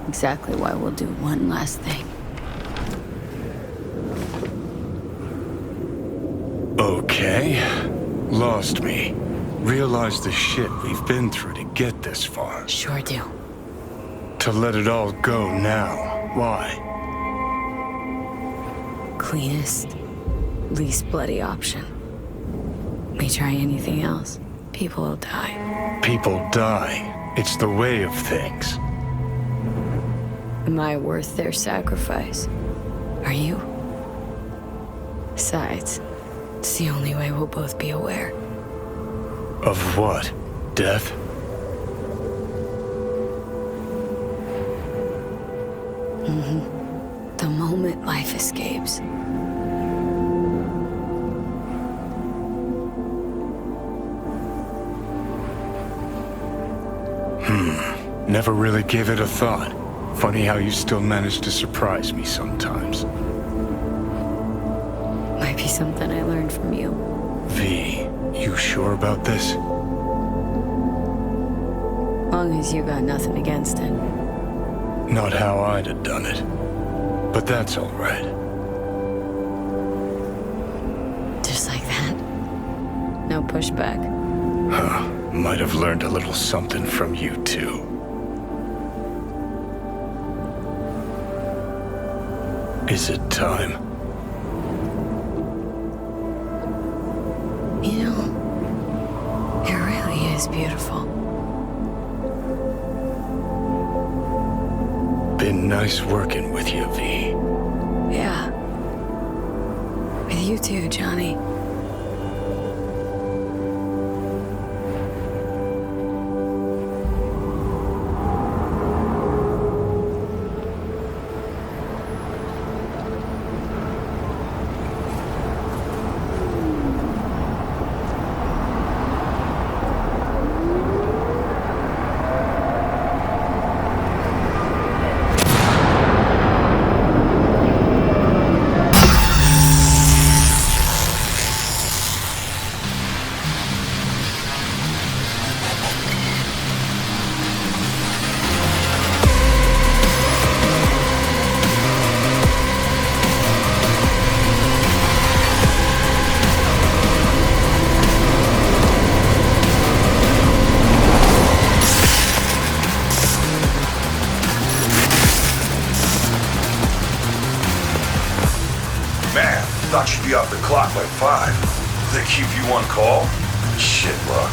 Exactly why we'll do one last thing. Okay. Lost me. Realized the shit we've been through to get this far. Sure do. To let it all go now. Why? Cleanest, least bloody option. We try anything else, people will die. People die. It's the way of things. Am I worth their sacrifice? Are you? Besides, it's the only way we'll both be aware. Of what? Death? The moment life escapes. Never really gave it a thought. Funny how you still manage to surprise me sometimes. Might be something I learned from you. V, you sure about this? Long as you got nothing against it. Not how I'd have done it. But that's all right. Just like that. No pushback. Huh. Might have learned a little something from you, too. Is it time? You know, it really is beautiful. Been nice working with you, V. Yeah. With you too, Johnny. Thought you'd be off the clock by 5. They keep you on call? Shit luck.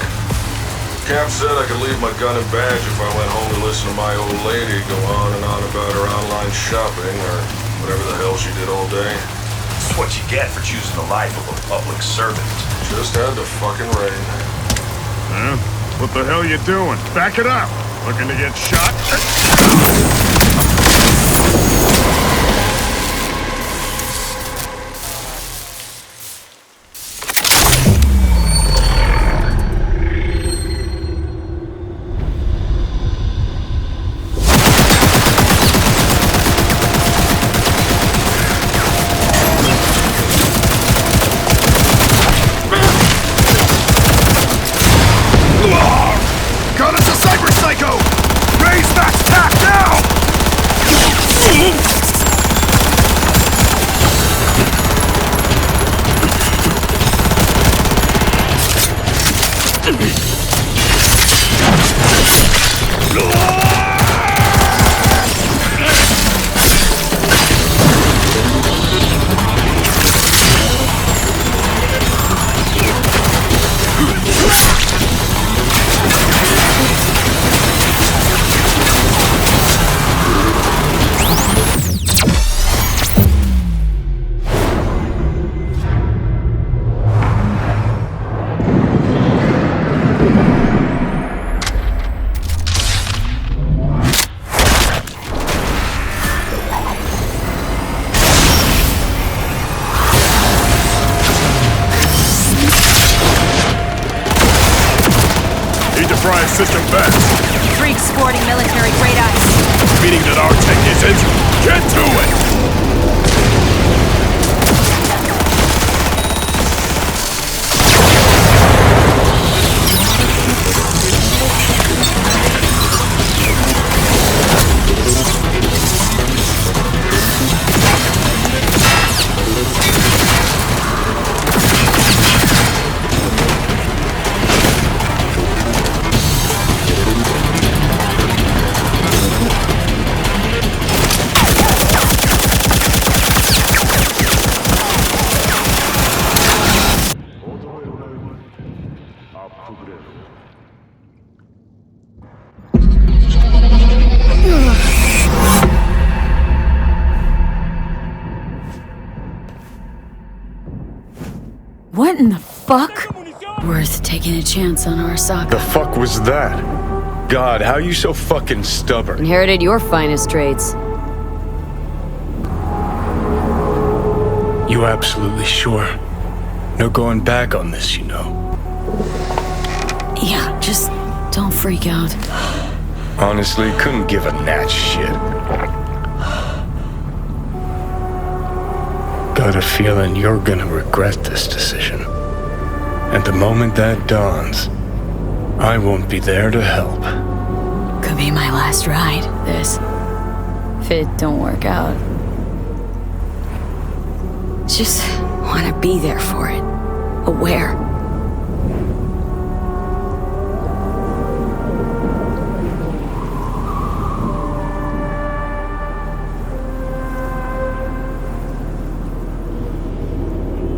Cap said I could leave my gun and badge if I went home to listen to my old lady go on and on about her online shopping or whatever the hell she did all day. That's what you get for choosing the life of a public servant. Just had to fucking rain. Huh? What the hell you doing? Back it up! Looking to get shot? Gun is a cyber psycho! Raise max tack now! System best. Freaks sporting military-grade ice. Meaning that our tech isn't. Get to it! fuck? Worth taking a chance on Arasaka. The fuck was that? God, how are you so fucking stubborn? Inherited your finest traits. You absolutely sure? No going back on this, you know. Yeah, just don't freak out. Honestly, couldn't give a gnat's shit. Got a feeling you're gonna regret this decision. And the moment that dawns, I won't be there to help. Could be my last ride, this. If it don't work out. Just want to be there for it. Aware.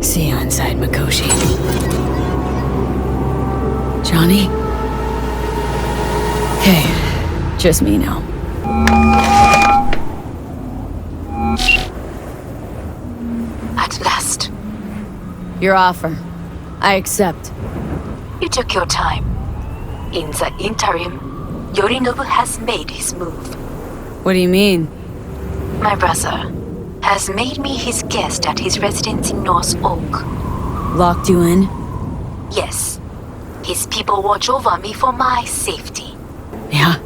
See you inside, Mikoshi. Johnny? Hey, just me now. At last. Your offer. I accept. You took your time. In the interim, Yorinobu has made his move. What do you mean? My brother has made me his guest at his residence in North Oak. Locked you in? Yes. His people watch over me for my safety. Yeah.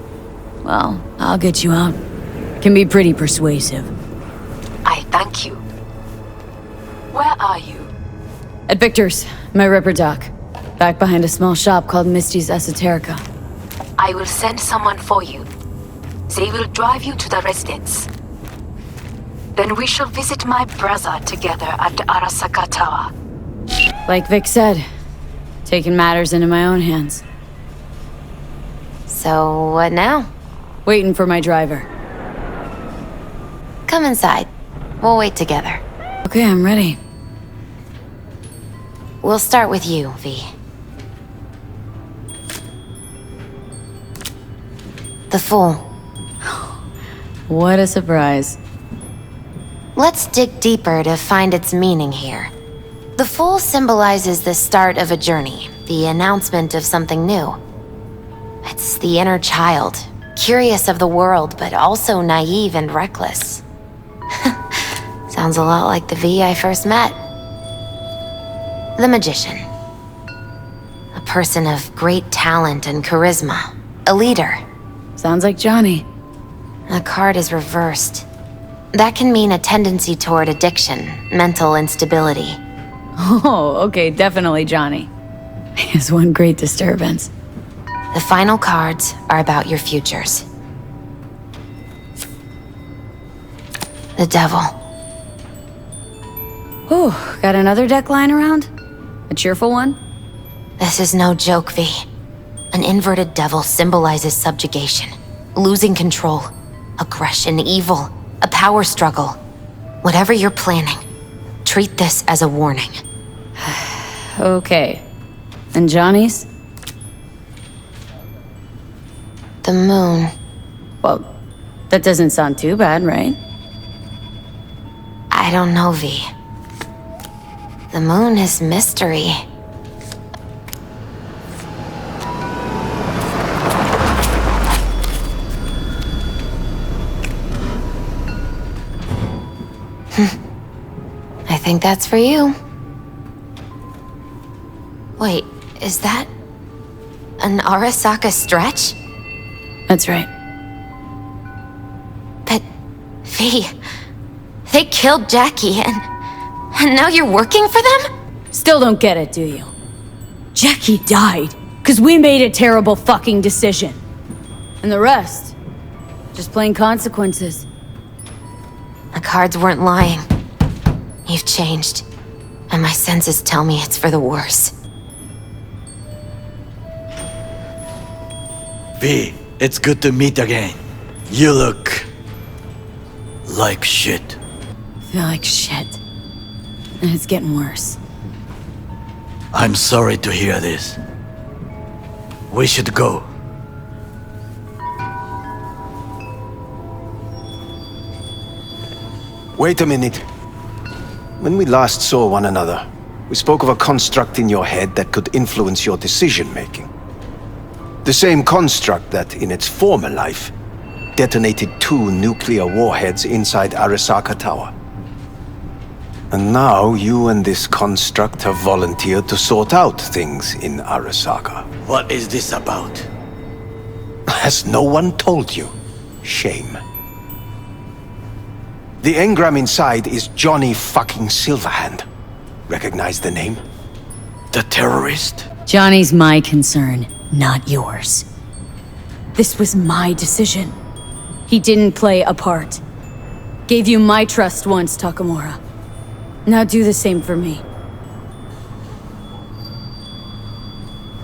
Well, I'll get you out. Can be pretty persuasive. I thank you. Where are you? At Victor's, my ripper dock. Back behind a small shop called Misty's Esoterica. I will send someone for you. They will drive you to the residence. Then we shall visit my brother together at Arasaka Tower. Like Vic said, taking matters into my own hands. So, what now? Waiting for my driver. Come inside. We'll wait together. Okay, I'm ready. We'll start with you, V. The Fool. What a surprise. Let's dig deeper to find its meaning here. The Fool symbolizes the start of a journey, the announcement of something new. It's the inner child, curious of the world, but also naive and reckless. Sounds a lot like the V I first met. The Magician. A person of great talent and charisma. A leader. Sounds like Johnny. The card is reversed. That can mean a tendency toward addiction, mental instability. Oh, okay, definitely Johnny. Is one great disturbance. The final cards are about your futures. The Devil. Ooh, got another deck lying around? A cheerful one? This is no joke, V. An inverted devil symbolizes subjugation, losing control, aggression, evil, a power struggle. Whatever you're planning, treat this as a warning. Okay. And Johnny's? The Moon. Well, that doesn't sound too bad, right? I don't know, V. The Moon is mystery. I think that's for you. Wait, is that an Arasaka stretch? That's right. But, V, they killed Jackie and now you're working for them? Still don't get it, do you? Jackie died, because we made a terrible fucking decision. And the rest, just plain consequences. The cards weren't lying. You've changed, and my senses tell me it's for the worse. V, it's good to meet again. You look like shit. Feel like shit. And it's getting worse. I'm sorry to hear this. We should go. Wait a minute. When we last saw one another, We spoke of a construct in your head that could influence your decision-making. The same construct that, in its former life, detonated 2 nuclear warheads inside Arasaka Tower. And now you and this construct have volunteered to sort out things in Arasaka. What is this about? Has no one told you? Shame. The engram inside is Johnny fucking Silverhand. Recognize the name? The terrorist? Johnny's my concern, not yours. This was my decision. He didn't play a part. Gave you my trust once, Takamura. Now do the same for me.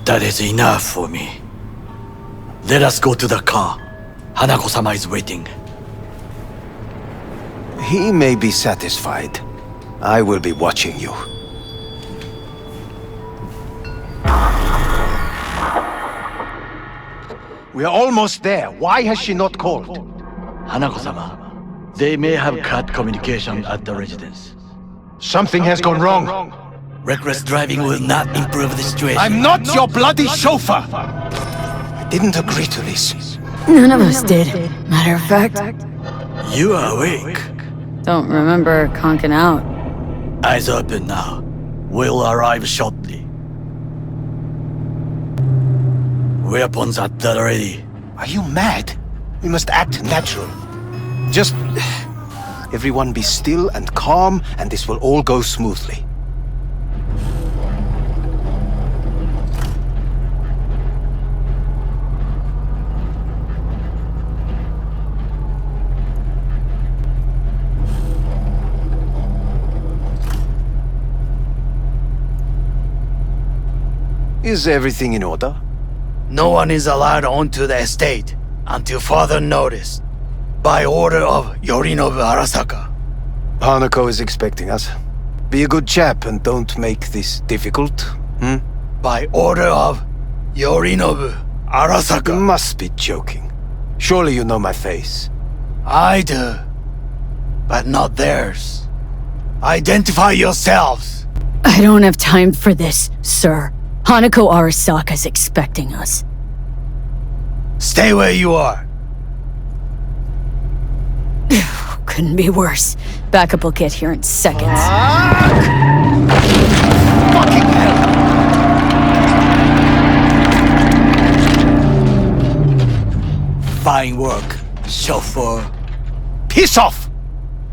That is enough for me. Let us go to the car. Hanako-sama is waiting. He may be satisfied. I will be watching you. We are almost there. Why has she not called? Hanako-sama, they may have cut communication at the residence. Something has gone wrong. Reckless driving will not improve the situation. I'm not your bloody chauffeur! I didn't agree to this. None of us did. Matter of fact, You are awake. don't remember conking out. Eyes open now. We'll arrive shortly. Weapons at the ready. Are you mad? We must act natural. Just... everyone be still and calm, and this will all go smoothly. Is everything in order? No one is allowed onto the estate until further notice. By order of Yorinobu Arasaka. Hanako is expecting us. Be a good chap and don't make this difficult, By order of Yorinobu You Arasaka. must be joking. Surely you know my face. I do. But not theirs. Identify yourselves. I don't have time for this, sir. Hanako Arasaka's expecting us. Stay where you are. Couldn't be worse. Backup will get here in seconds. Fucking hell! Fine work, chauffeur. Piss off!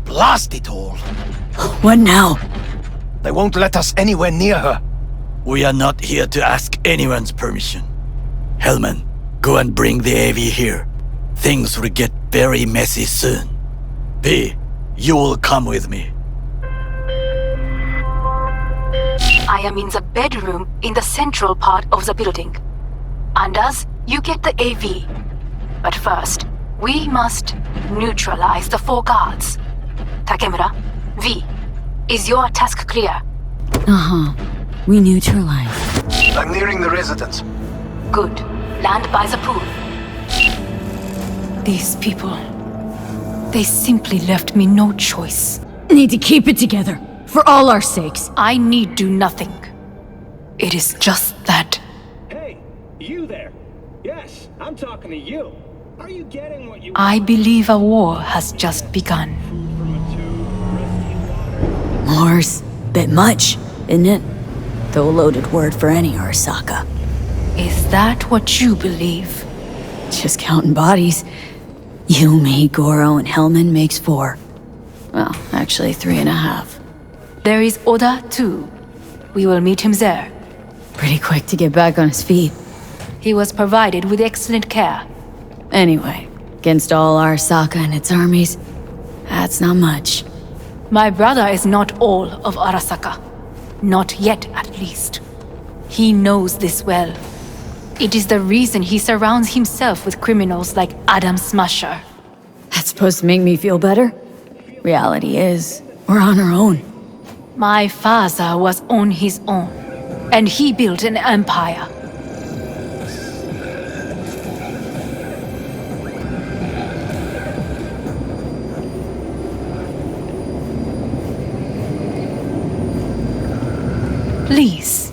Blast it all! What now? They won't let us anywhere near her. We are not here to ask anyone's permission. Hellman, go and bring the AV here. Things will get very messy soon. B, you will come with me. I am in the bedroom in the central part of the building. Anders, you get the AV. But first, we must neutralize the 4 guards. Takemura, V, is your task clear? Uh-huh. We neutralized. I'm nearing the residence. Good. Land by the pool. These people... they simply left me no choice. Need to keep it together. For all our sakes. I need do nothing. It is just that... Hey, you there. Yes, I'm talking to you. Are you getting what you... I believe a war has just begun. More's bit much, isn't it? Though a loaded word for any Arasaka. Is that what you believe? Just counting bodies. You, me, Goro, and Hellman makes 4. Well, actually 3.5. There is Oda, too. We will meet him there. Pretty quick to get back on his feet. He was provided with excellent care. Anyway, against all Arasaka and its armies, that's not much. My brother is not all of Arasaka. Not yet, at least. He knows this well. It is the reason he surrounds himself with criminals like Adam Smasher. That's supposed to make me feel better? Reality is, we're on our own. My father was on his own, and he built an empire. Please.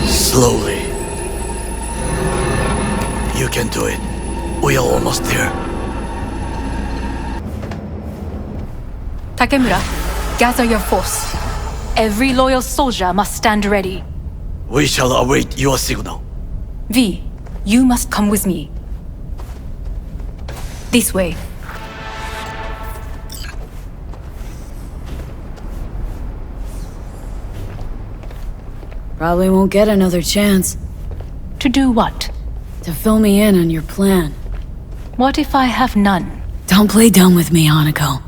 Slowly. You can do it. We are almost there. Takemura, gather your force. Every loyal soldier must stand ready. We shall await your signal. V, you must come with me. This way. Probably won't get another chance. To do what? To fill me in on your plan. What if I have none? Don't play dumb with me, Hanako.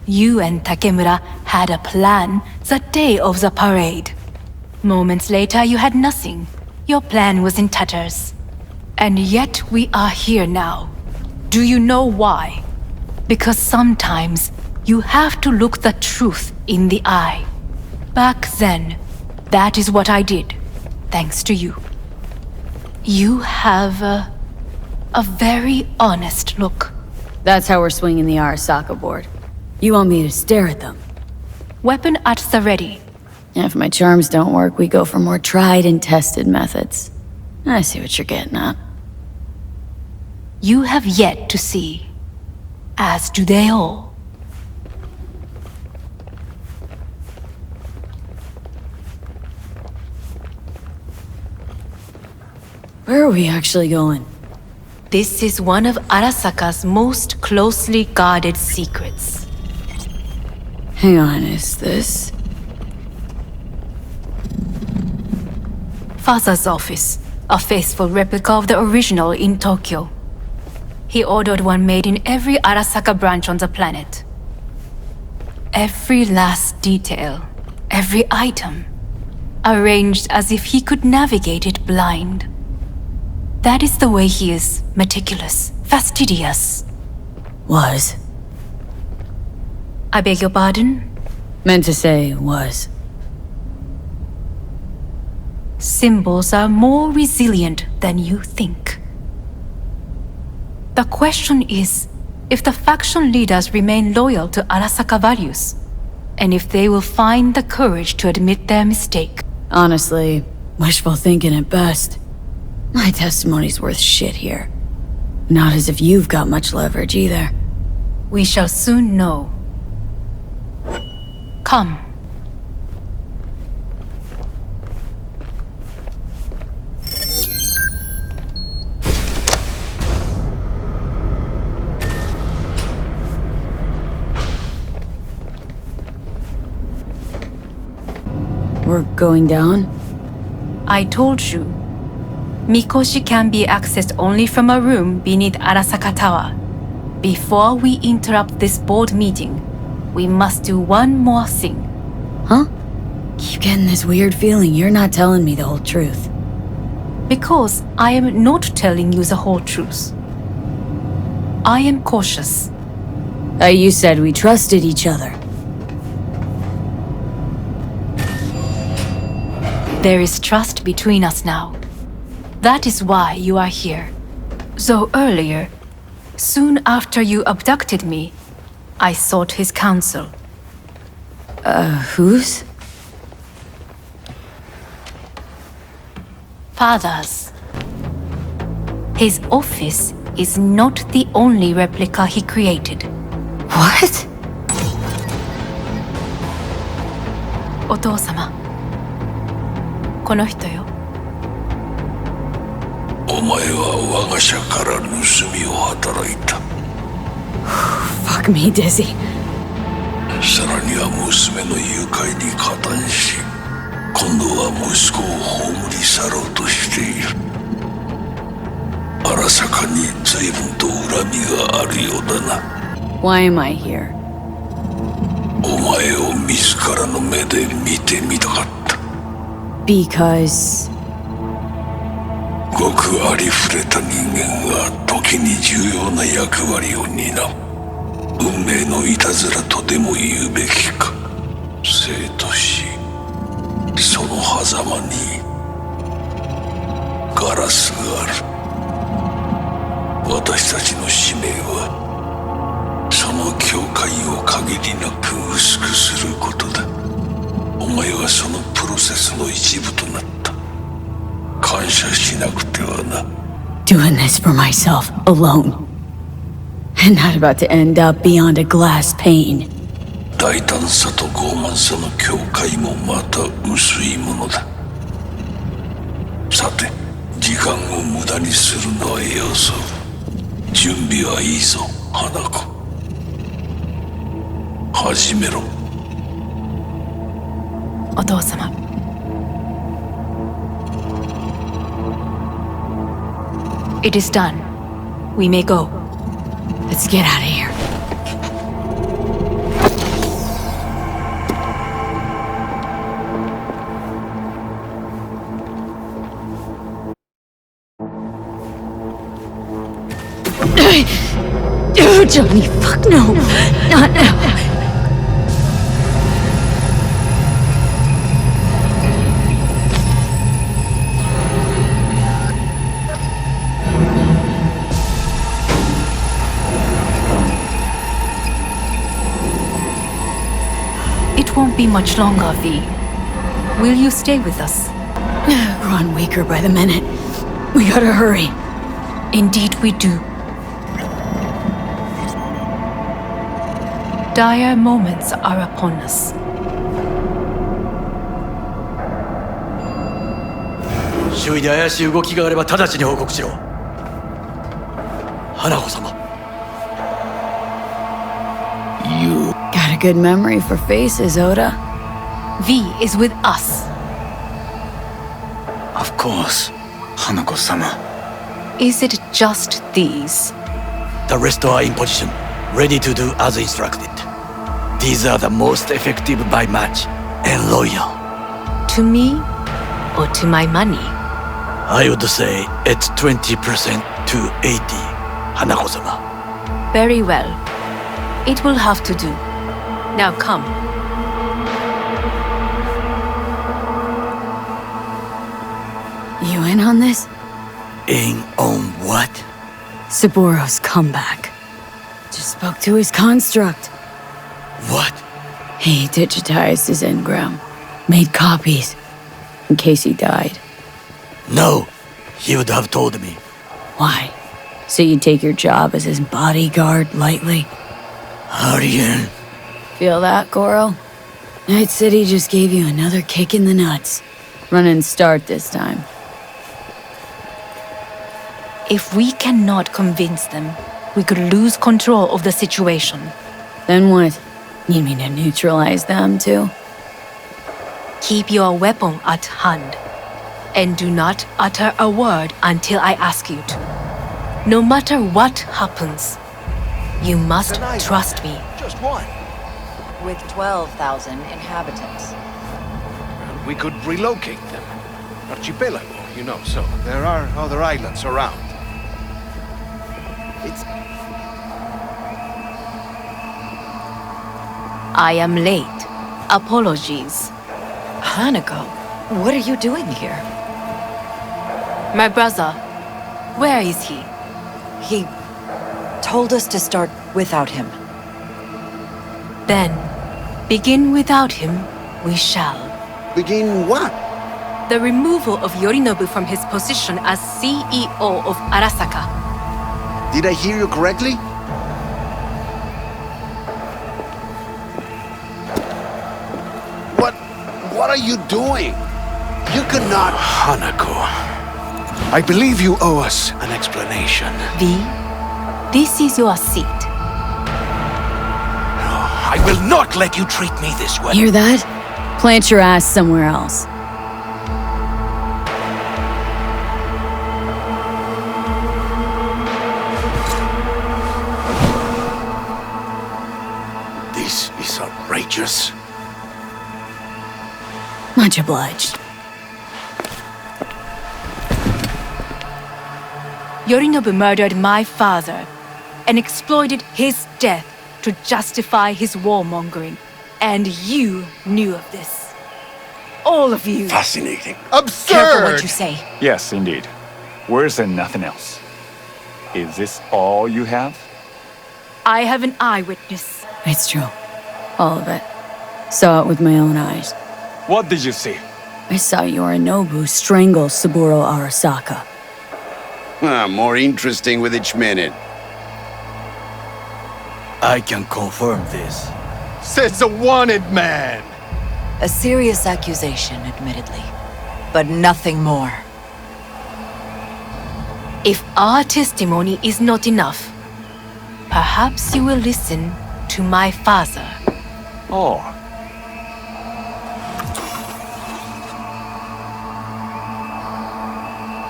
You and Takemura had a plan the day of the parade. Moments later, you had nothing. Your plan was in tatters. And yet we are here now. Do you know why? Because sometimes you have to look the truth in the eye. Back then, that is what I did, thanks to you. You have a very honest look. That's how we're swinging the Arasaka board. You want me to stare at them? Weapon at the ready. If my charms don't work, we go for more tried and tested methods. I see what you're getting at. You have yet to see, as do they all. Where are we actually going? This is one of Arasaka's most closely guarded secrets. Hang on, is this... Father's office, a faithful replica of the original in Tokyo. He ordered one made in every Arasaka branch on the planet. Every last detail, every item, arranged as if he could navigate it blind. That is the way he is, meticulous, fastidious. Was. I beg your pardon? Meant to say was. Symbols are more resilient than you think. The question is, if the faction leaders remain loyal to Arasaka values, and if they will find the courage to admit their mistake. Honestly, wishful thinking at best. My testimony's worth shit here. Not as if you've got much leverage either. We shall soon know. Come. We're going down? I told you. Mikoshi can be accessed only from a room beneath Arasaka Tower. Before we interrupt this board meeting, we must do one more thing. Huh? Keep getting this weird feeling you're not telling me the whole truth. Because I am not telling you the whole truth. I am cautious. You said we trusted each other. There is trust between us now. That is why you are here. Though earlier, soon after you abducted me, I sought his counsel. Whose? Father's. His office is not the only replica he created. What? お父様。この人よ。お前は我が社から盗みを働いた。Fuck me, Dizzy. さらには娘の誘拐に加担し、今度は息子を葬り去ろうとしている。荒坂に随分と恨みがあるようだな。Why am I here? お前を自らの目で見てみたかった。Because... ごくありふれた人間が時に重要な役割を担う。運命のいたずらとでも言うべきか。生と死、その狭間にガラスがある。私たちの使命はその境界を限りなく薄くすることだ。お前はそのプロセスの一部となった。感謝しなくてはな。Doing this for myself, alone. And not about to end up beyond a glass pane. 大胆さと傲慢さの境界もまた薄いものだ。さて、時間を無駄にするのはよそう。準備はいいぞ、花子。始めろ。お父様。It is done. We may go. Let's get out of here. Oh, Johnny, fuck no. Not now. It won't be much longer, V. Will you stay with us? Growing weaker by the minute. We gotta hurry. Indeed we do. Dire moments are upon us. 周囲で怪しい動きがあれば直ちに報告しろ。花子様。You Got a good memory for faces, Oda. V is with us. Of course, Hanako-sama. Is it just these? The rest are in position, ready to do as instructed. These are the most effective by match and loyal. To me or to my money? I would say it's 20% to 80, Hanako-sama. Very well. It will have to do. Now come. You in on this? In on what? Saburo's comeback. Just spoke to his construct. What? He digitized his engram. Made copies. In case he died. No, he would have told me. Why? So you take your job as his bodyguard lightly? Aryan. Feel that, Goro? Night City just gave you another kick in the nuts. Run and start this time. If we cannot convince them, we could lose control of the situation. Then what? You mean to neutralize them, too? Keep your weapon at hand. And do not utter a word until I ask you to. No matter what happens, you must trust me. Just one. With 12,000 inhabitants. We could relocate them. Archipelago, you know, so there are other islands around. It's... I am late. Apologies. Hanako, what are you doing here? My brother, where is he? He told us to start without him. Then, begin without him, we shall. Begin what? The removal of Yorinobu from his position as CEO of Arasaka. Did I hear you correctly? What are you doing? You cannot... Hanako. I believe you owe us an explanation. V, this is your seat. I will not let you treat me this way. Hear that? Plant your ass somewhere else. This is outrageous. Much obliged. Yorinobu murdered my father and exploited his death to justify his warmongering. And you knew of this. All of you. Fascinating. Absurd! Careful what you say. Yes, indeed. Worse than nothing else. Is this all you have? I have an eyewitness. It's true. All of it. Saw it with my own eyes. What did you see? I saw Yorinobu strangle Saburo Arasaka. More interesting with each minute. I can confirm this. Says a wanted man. A serious accusation, admittedly. But nothing more. If our testimony is not enough, perhaps you will listen to my father. Oh.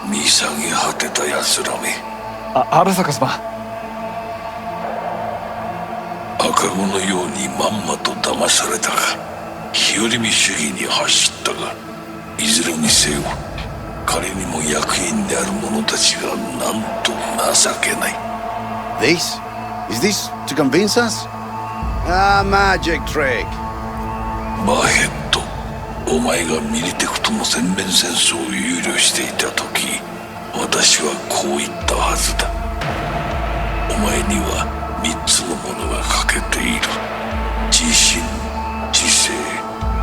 미상이果てた奴らめ。荒坂様。赤子のようにまんまと騙されたが、日和見主義に走ったが、いずれにせよ、彼にも役員である者たちがなんと情けない。This? Is this to convince us? Ah, magic trick. バーヘッド、お前がミリテクとの全面戦争を憂慮していた時、私はこう言ったはずだ。お前には3つのものが欠けている。自信、知性、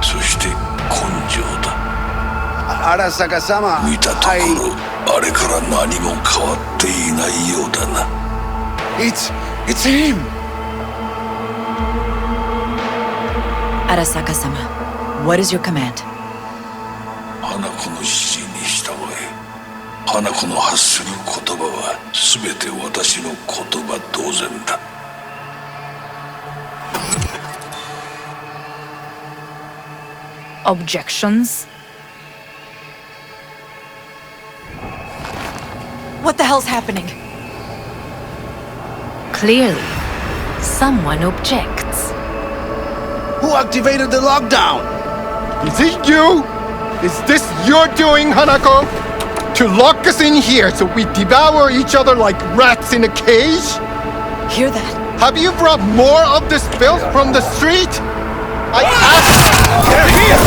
そして根性だ。Arasaka-sama, 見たところ、あれから何も変わっていないようだな。It's him! Arasaka-sama, what is your command? 花子の指示に従え。花子の発する言葉は全て私の言葉同然だ。Objections? What the hell's happening? Clearly, someone objects. Who activated the lockdown? Is it you? Is this your doing, Hanako? To lock us in here so we devour each other like rats in a cage? Hear that? Have you brought more of this filth from the street? I asked... They're here!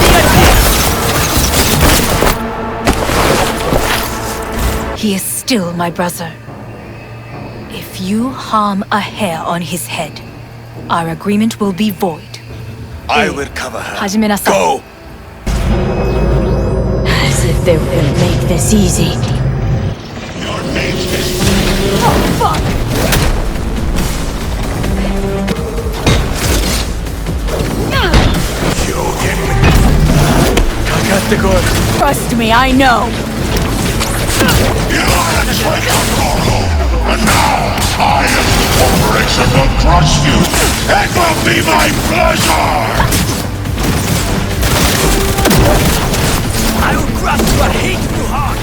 He is still my brother. If you harm a hair on his head, our agreement will be void. I will cover her. Hajime-nasai. Go! As if they were gonna make this easy. Your name's this. Oh, fuck! Trust me, I know. You are a traitor, Koro! And now, I am the corporation will crush you! It will be my pleasure! I will crush your hateful heart!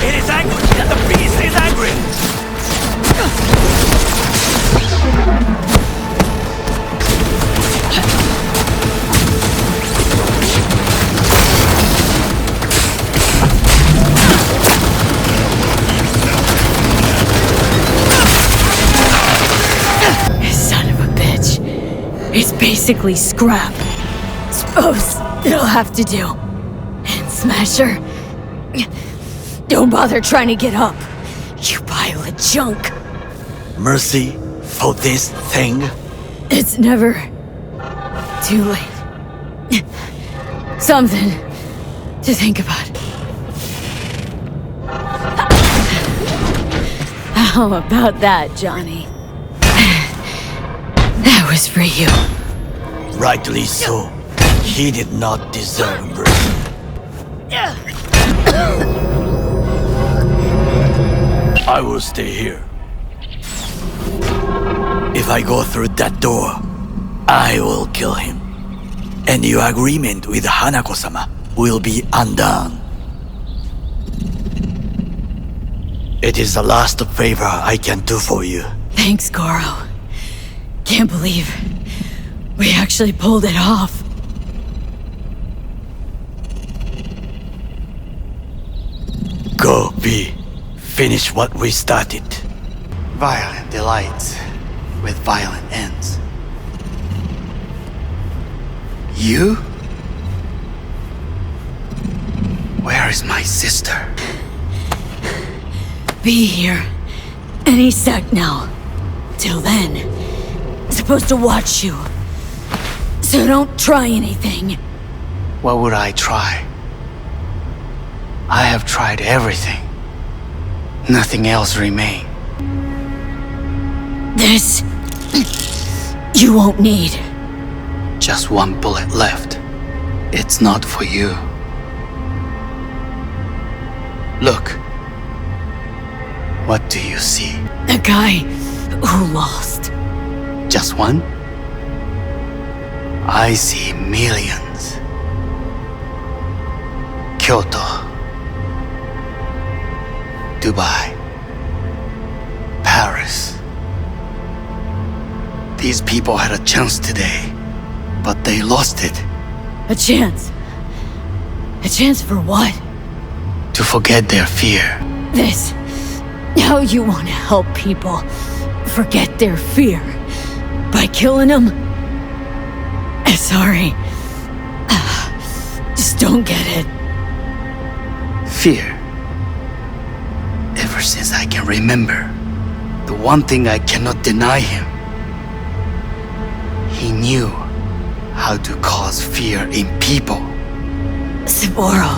It is angry! The beast is angry! Son of a bitch. It's basically scrap. Suppose it'll have to do. And Smasher, don't bother trying to get up. You pile of junk. Mercy for this thing? It's never too late. Something to think about. How about that, Johnny? That was for you. Rightly so. He did not deserve mercy. I will stay here. If I go through that door, I will kill him. And your agreement with Hanako-sama will be undone. It is the last favor I can do for you. Thanks, Goro. Can't believe we actually pulled it off. Go, V. Finish what we started. Violent delights with violent ends. You? Where is my sister? Be here any sec now. Till then, I'm supposed to watch you. So don't try anything. What would I try? I have tried everything. Nothing else remains. This... you won't need. Just one bullet left. It's not for you. Look. What do you see? The guy who lost. Just one? I see millions. Kyoto. Dubai. Paris. These people had a chance today, but they lost it. A chance? A chance for what? To forget their fear. This... how you want to help people forget their fear by killing them? Sorry. Just don't get it. Fear. Ever since I can remember, the one thing I cannot deny him. He knew how to cause fear in people. Saburo.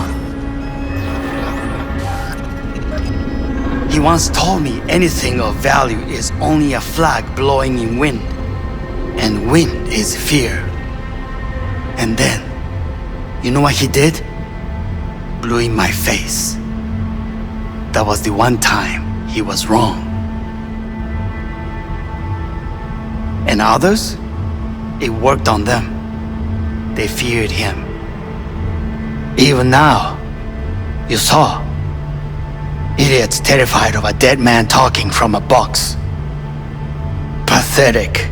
He once told me anything of value is only a flag blowing in wind, and wind is fear. And then, you know what he did? Blew in my face. That was the one time he was wrong. And others? It worked on them. They feared him. Even now, you saw. Idiots terrified of a dead man talking from a box. Pathetic.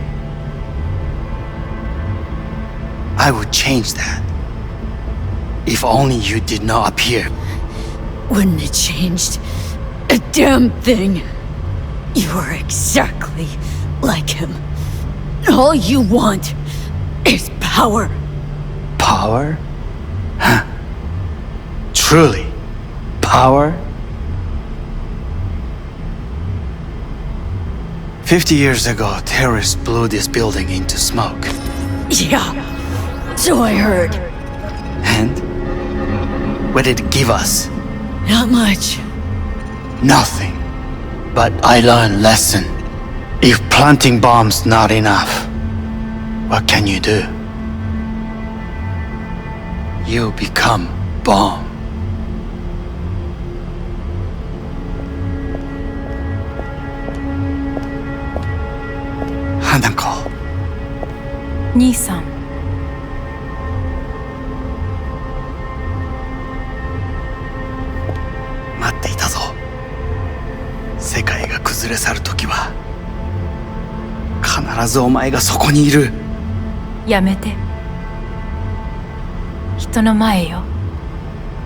I would change that. If only you did not appear. Wouldn't it changed a damn thing? You are exactly like him. All you want is power. Power? Huh. Truly, power? 50 years ago, terrorists blew this building into smoke. Yeah, so I heard. And? What did it give us? Not much. Nothing. But I learned lesson. If planting bombs not enough, what can you do? You become bomb. Hanako. 兄さん。待っていたぞ。世界が崩れ去る時は必ずお前がそこにいる。やめて。人の前よ。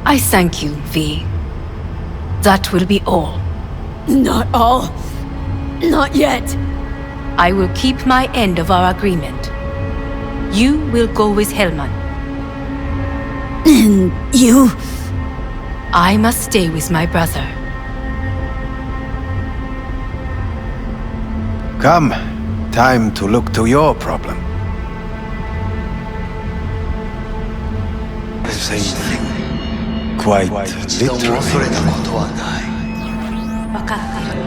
I thank you, V. That will be all. Not all. Not yet. I will keep my end of our agreement. You will go with Hellman. And you? I must stay with my brother. Come, time to look to your problem. Same thing. Quite literally. 恐れたことはない。分かっている。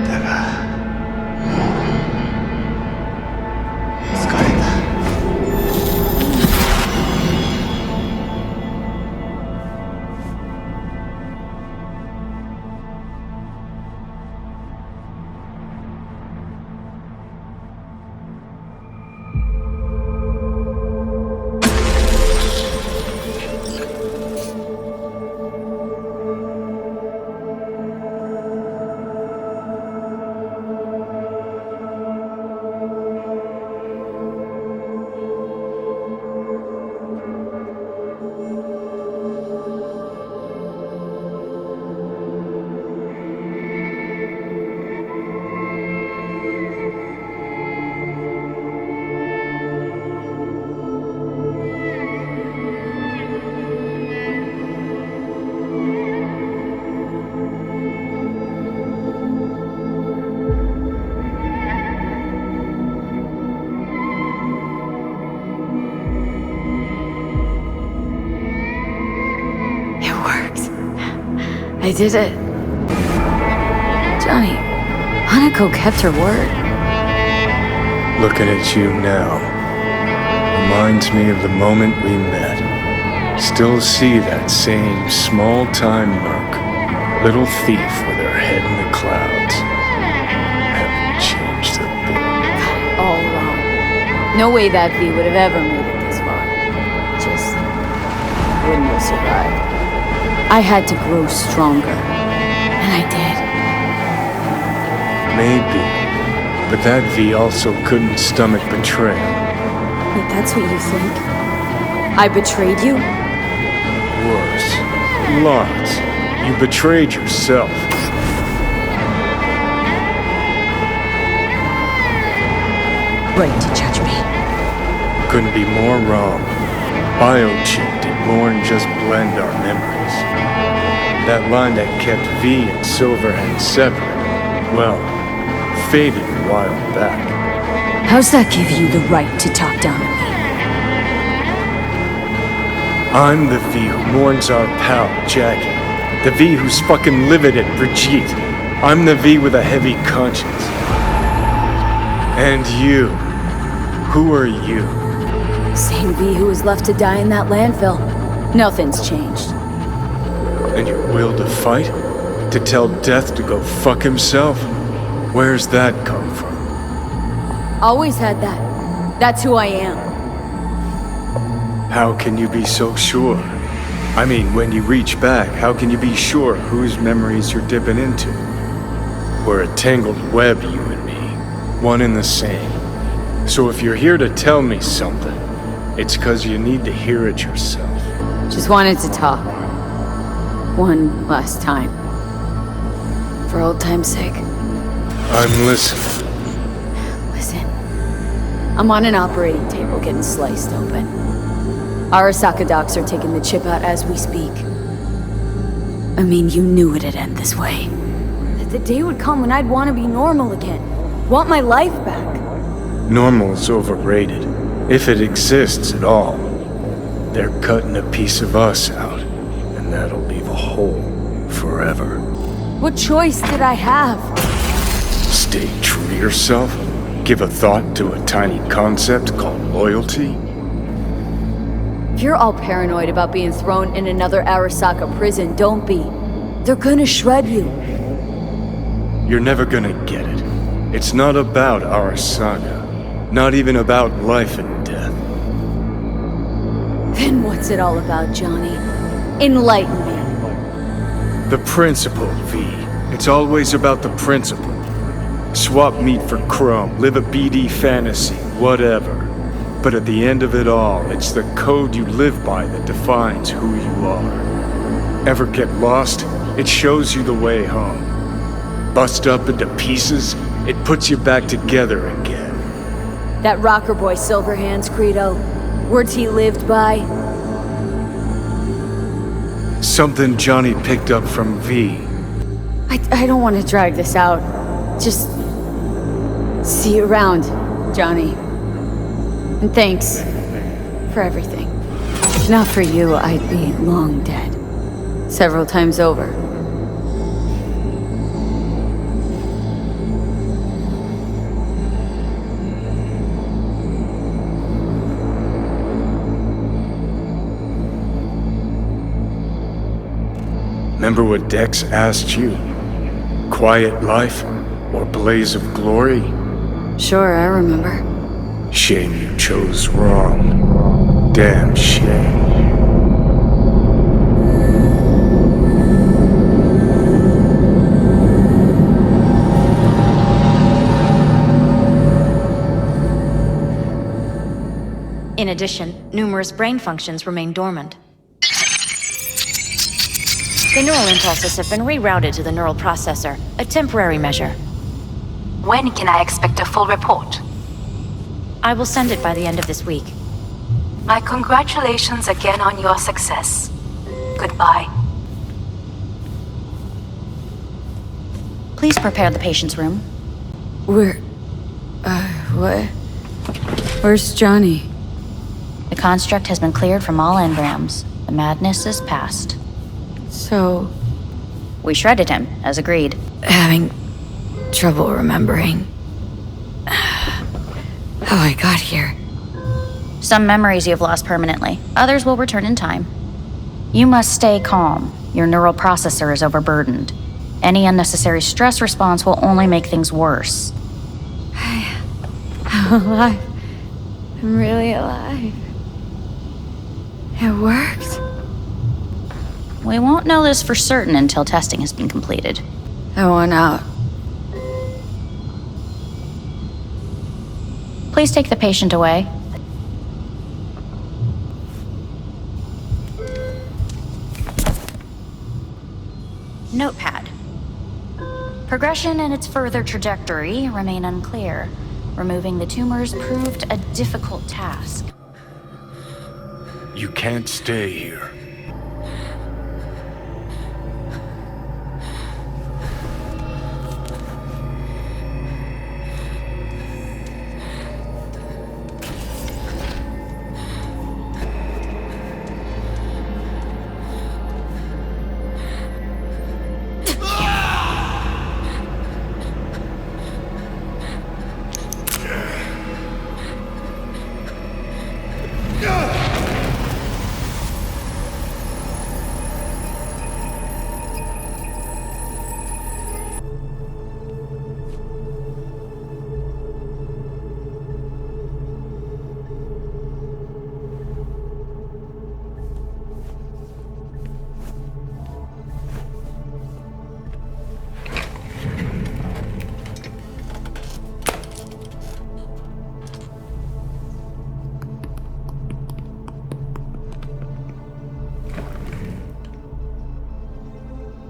だが、疲れた。It worked. I did it. Johnny, Hanako kept her word. Looking at you now reminds me of the moment we met. Still see that same small-time merc, little thief with her head in the clouds. Haven't changed a bit. All wrong. No way that V would have ever made it this far. Just wouldn't have survived. I had to grow stronger, and I did. Maybe, but that V also couldn't stomach betrayal. Wait, that's what you think? I betrayed you? Worse. Lots. You betrayed yourself. Right to judge me. Couldn't be more wrong. Biochip did more than just blend our memories. That line that kept V and Silverhand separate, well, faded a while back. How's that give you the right to talk down to me? I'm the V who mourns our pal, Jackie. The V who's fucking livid at Brigitte. I'm the V with a heavy conscience. And you. Who are you? Same V who was left to die in that landfill. Nothing's changed. And your will to fight? To tell death to go fuck himself? Where's that come from? Always had that. That's who I am. How can you be so sure? I mean, when you reach back, how can you be sure whose memories you're dipping into? We're a tangled web, you and me. One and the same. So if you're here to tell me something, it's 'cause you need to hear it yourself. Just wanted to talk. One last time. For old time's sake. I'm listening. Listen. I'm on an operating table getting sliced open. Arasaka docs are taking the chip out as we speak. I mean, you knew it'd end this way. That the day would come when I'd want to be normal again. Want my life back. Normal is overrated. If it exists at all. They're cutting a piece of us out, and that'll leave a hole forever. What choice did I have? Stay true to yourself? Give a thought to a tiny concept called loyalty? If you're all paranoid about being thrown in another Arasaka prison, don't be. They're gonna shred you. You're never gonna get it. It's not about Arasaka. Not even about life and death. Then what's it all about, Johnny? Enlighten me. The principle, V. It's always about the principle. Swap meat for chrome, live a BD fantasy, whatever. But at the end of it all, it's the code you live by that defines who you are. Ever get lost? It shows you the way home. Bust up into pieces, it puts you back together again. That rocker boy Silverhand's credo. Words he lived by. Something Johnny picked up from V. I don't want to drag this out. Just see you around, Johnny. And thanks for everything. Not for you, I'd be long dead. Several times over. Remember what Dex asked you? Quiet life or blaze of glory? Sure, I remember. Shame you chose wrong. Damn shame. In addition, numerous brain functions remain dormant. The neural impulses have been rerouted to the neural processor, a temporary measure. When can I expect a full report? I will send it by the end of this week. My congratulations again on your success. Goodbye. Please prepare the patient's room. What? Where's Johnny? The construct has been cleared from all engrams. The madness is past. So... We shredded him, as agreed. Having trouble remembering how I got here. Some memories you have lost permanently. Others will return in time. You must stay calm. Your neural processor is overburdened. Any unnecessary stress response will only make things worse. I'm alive. I'm really alive. It worked. We won't know this for certain until testing has been completed. I want out. Please take the patient away. Notepad. Progression and its further trajectory remain unclear. Removing the tumors proved a difficult task. You can't stay here.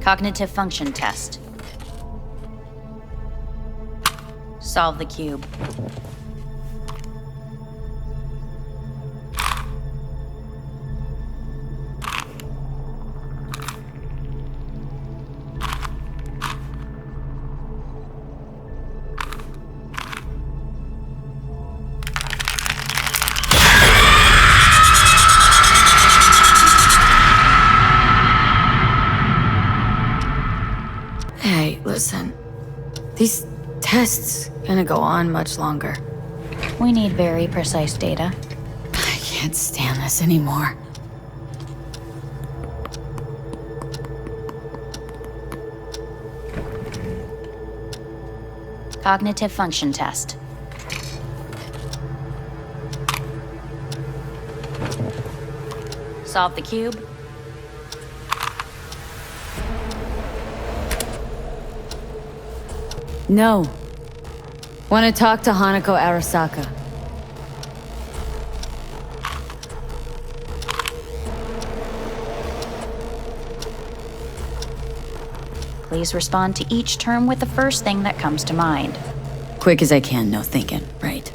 Cognitive function test. Solve the cube. Hey, listen. These tests gonna go on much longer. We need very precise data. I can't stand this anymore. Cognitive function test. Solve the cube. No. Want to talk to Hanako Arasaka. Please respond to each term with the first thing that comes to mind. Quick as I can, no thinking, right?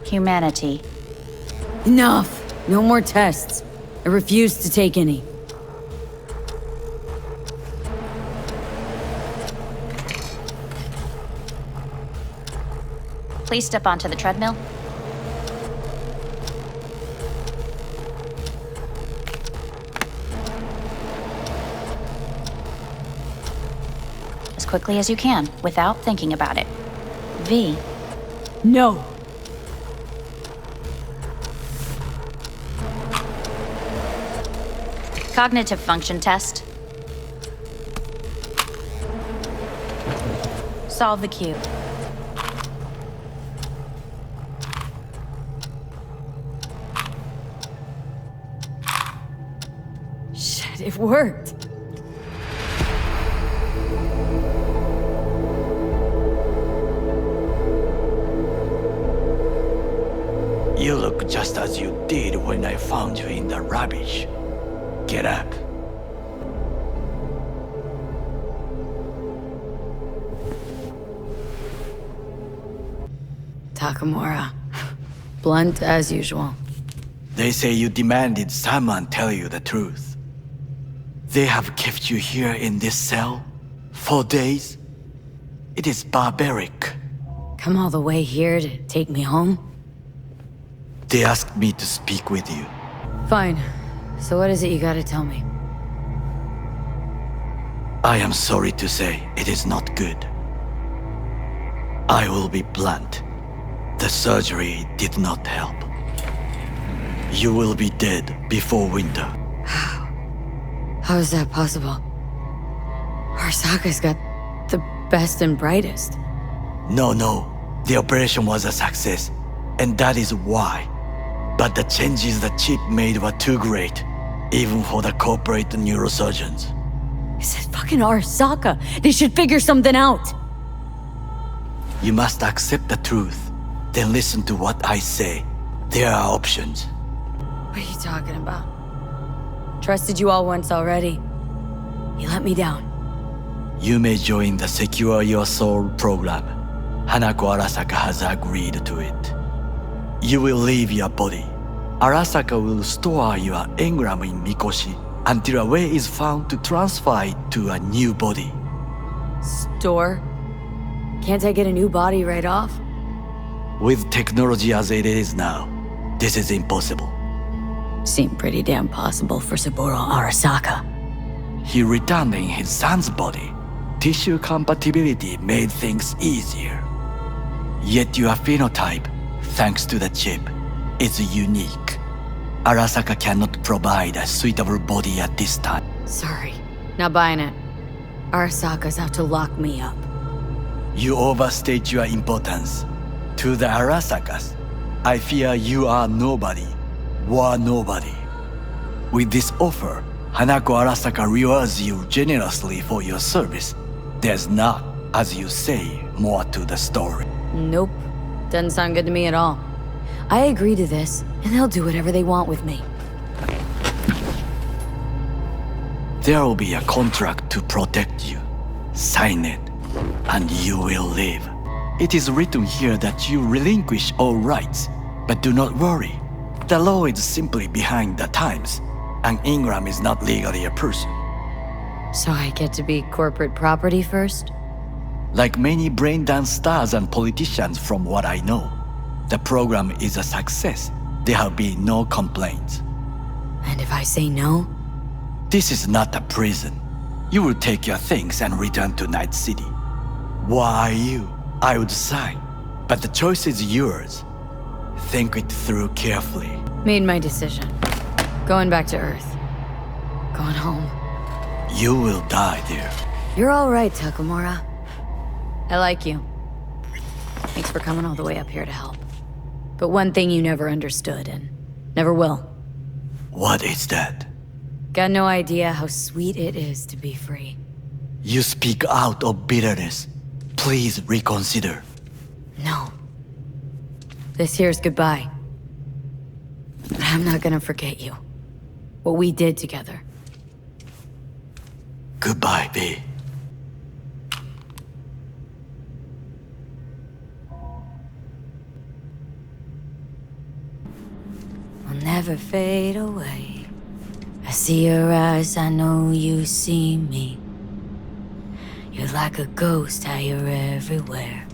Humanity. Enough! No more tests. I refuse to take any. Please step onto the treadmill. As quickly as you can, without thinking about it. V. No. Cognitive function test. Solve the cube. Shit, it worked. You look just as you did when I found you in the rubbish. Get up. Takamura. Blunt as usual. They say you demanded someone tell you the truth. They have kept you here in this cell for days. It is barbaric. Come all the way here to take me home? They asked me to speak with you. Fine. So what is it you gotta tell me? I am sorry to say it is not good. I will be blunt. The surgery did not help. You will be dead before winter. How is that possible? Arasaka's got the best and brightest. No. The operation was a success, and that is why. But the changes the chip made were too great, even for the corporate neurosurgeons. It's fucking Arasaka. They should figure something out. You must accept the truth, then listen to what I say. There are options. What are you talking about? Trusted you all once already. You let me down. You may join the Secure Your Soul program. Hanako Arasaka has agreed to it. You will leave your body. Arasaka will store your engram in Mikoshi until a way is found to transfer it to a new body. Store? Can't I get a new body right off? With technology as it is now, this is impossible. Seemed pretty damn possible for Saburo Arasaka. He returned in his son's body. Tissue compatibility made things easier. Yet your phenotype, thanks to the chip, is unique. Arasaka cannot provide a suitable body at this time. Sorry, not buying it. Arasaka's out to lock me up. You overstate your importance. To the Arasakas, I fear you are nobody. Were nobody. With this offer, Hanako Arasaka rewards you generously for your service. There's not, as you say, more to the story. Nope. Doesn't sound good to me at all. I agree to this, and they'll do whatever they want with me. There will be a contract to protect you. Sign it, and you will live. It is written here that you relinquish all rights, but do not worry. The law is simply behind the times, and Ingram is not legally a person. So I get to be corporate property first? Like many brain-dance stars and politicians from what I know, the program is a success. There have been no complaints. And if I say no? This is not a prison. You will take your things and return to Night City. Why you? I would sign, but the choice is yours. Think it through carefully. Made my decision. Going back to Earth. Going home. You will die there. You're all right, Takamura. I like you. Thanks for coming all the way up here to help. But one thing you never understood, and never will. What is that? Got no idea how sweet it is to be free. You speak out of bitterness. Please reconsider. No. This here's goodbye. But I'm not gonna forget you. What we did together. Goodbye, V. I'll never fade away. I see your eyes, I know you see me. You're like a ghost, how you're everywhere.